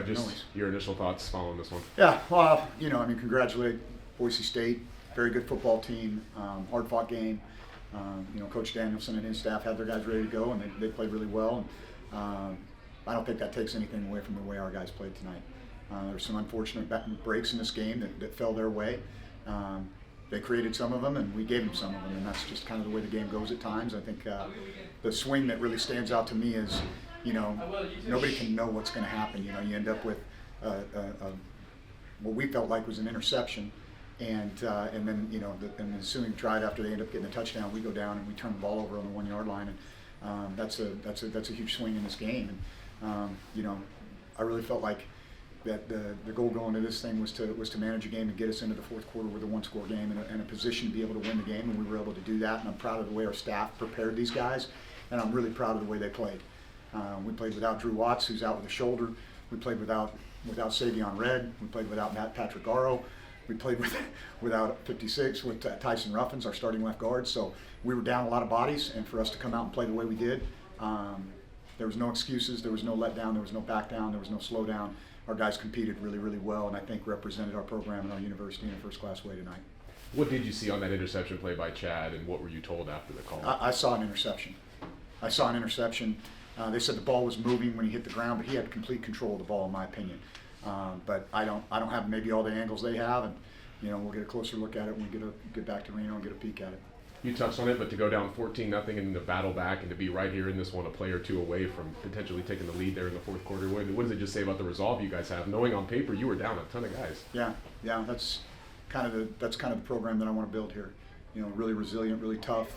Just your initial thoughts following this one. Yeah, well, congratulate Boise State. Very good football team, hard-fought game. Coach Danielson and his staff had their guys ready to go, and they played really well. And I don't think that takes anything away from the way our guys played tonight. There were some unfortunate breaks in this game that fell their way. They created some of them, and we gave them some of them, and that's just kind of the way the game goes at times. I think the swing that really stands out to me is, nobody can know what's going to happen. You end up with what we felt like was an interception, and then and the ensuing drive after they end up getting a touchdown, we go down and we turn the ball over on the 1 yard line, and that's a huge swing in this game. And I really felt like that the goal going into this thing was to manage a game and get us into the fourth quarter with a one-score game and a position to be able to win the game, and we were able to do that. And I'm proud of the way our staff prepared these guys, and I'm really proud of the way they played. We played without Drew Watts, who's out with a shoulder. We played without Savion Red. We played without Patrick Garrow. We played without 56 with Tyson Ruffins, our starting left guard. So we were down a lot of bodies, and for us to come out and play the way we did, there was no excuses. There was no letdown. There was no back down. There was no slowdown. Our guys competed really, really well, and I think represented our program and our university in a first-class way tonight. What did you see on that interception play by Chad, and what were you told after the call? I saw an interception. They said the ball was moving when he hit the ground, but he had complete control of the ball, in my opinion. But I don't have maybe all the angles they have, and we'll get a closer look at it when we get back to Reno and get a peek at it. You touched on it, but to go down 14-0 and to battle back and to be right here in this one, a play or two away from potentially taking the lead there in the fourth quarter, what does it just say about the resolve you guys have, knowing on paper you were down a ton of guys? Yeah, that's kind of the program that I want to build here. Really resilient, really tough.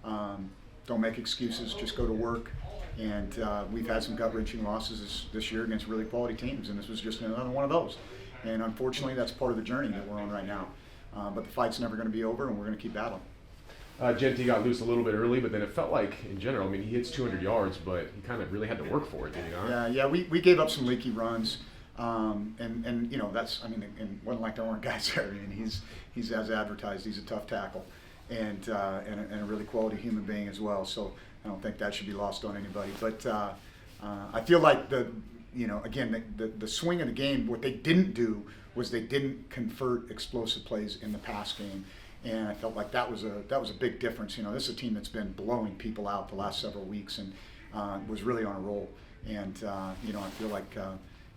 Don't make excuses, just go to work. And we've had some gut-wrenching losses this year against really quality teams, and this was just another one of those. And unfortunately, that's part of the journey that we're on right now. But the fight's never going to be over, and we're going to keep battling. Genty got loose a little bit early, but then it felt like, in general, he hits 200 yards, but he kind of really had to work for it, did he not? Yeah, we gave up some leaky runs, and that's, and wasn't like there weren't guys there. He's as advertised. He's a tough tackle, and a really quality human being as well. So I don't think that should be lost on anybody. But I feel like the swing of the game, what they didn't do was they didn't convert explosive plays in the pass game. And I felt like that was a big difference. This is a team that's been blowing people out the last several weeks and was really on a roll. And I feel like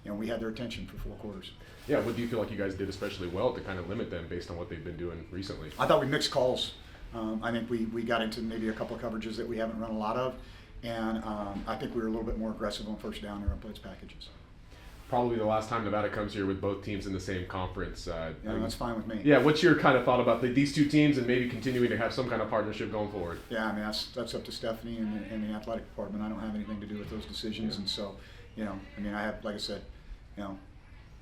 we had their attention for 4 quarters. Yeah, what do you feel like you guys did especially well to kind of limit them based on what they've been doing recently? I thought we mixed calls. I think we got into maybe a couple of coverages that we haven't run a lot of, and I think we were a little bit more aggressive on first down or on blitz packages. Probably the last time Nevada comes here with both teams in the same conference. That's fine with me. Yeah, what's your kind of thought about these two teams and maybe continuing to have some kind of partnership going forward? Yeah, that's up to Stephanie and the athletic department. I don't have anything to do with those decisions, and so, I have, like I said,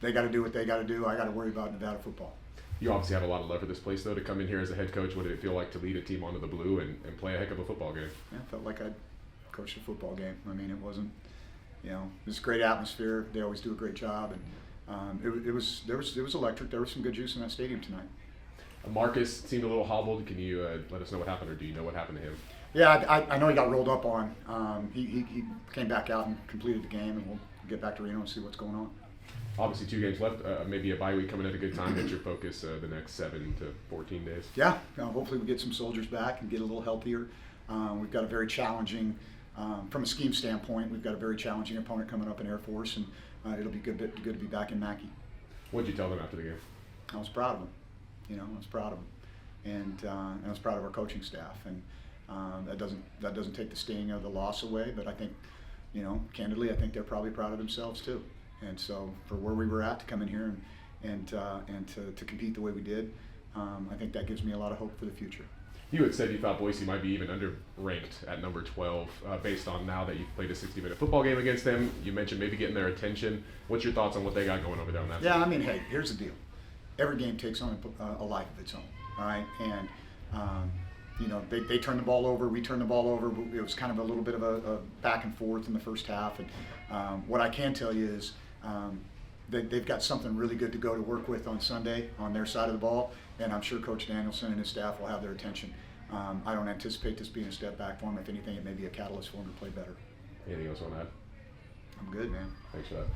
they got to do what they got to do. I got to worry about Nevada football. You obviously have a lot of love for this place, though, to come in here as a head coach. What did it feel like to lead a team onto the blue and play a heck of a football game? Yeah, it felt like I'd coached a football game. It wasn't. It was a great atmosphere. They always do a great job, and it was electric. There was some good juice in that stadium tonight. Marcus seemed a little hobbled. Can you let us know what happened, or do you know what happened to him? Yeah, I know he got rolled up on. He came back out and completed the game, and we'll get back to Reno and see what's going on. Obviously, 2 games left. Maybe a bye week coming at a good time. What's your focus the next 7 to 14 days? Yeah, hopefully we get some soldiers back and get a little healthier. We've got a very challenging. From a scheme standpoint, we've got a very challenging opponent coming up in Air Force, and it'll be good to be back in Mackey. What did you tell them after the game? I was proud of them. I was proud of them, and I was proud of our coaching staff. And that doesn't take the sting of the loss away, but I think, candidly, I think they're probably proud of themselves too. And so, for where we were at to come in here and to compete the way we did, I think that gives me a lot of hope for the future. You had said you thought Boise might be even underranked at number 12 based on now that you've played a 60-minute football game against them. You mentioned maybe getting their attention. What's your thoughts on what they got going over there on that side? Yeah, hey, here's the deal. Every game takes on a life of its own, all right? And, they turned the ball over, we turned the ball over. It was kind of a little bit of a back and forth in the first half. And what I can tell you is they've got something really good to go to work with on Sunday on their side of the ball, and I'm sure Coach Danielson and his staff will have their attention. I don't anticipate this being a step back for them. If anything, it may be a catalyst for them to play better. Anything else on that? I'm good, man. Thanks for that.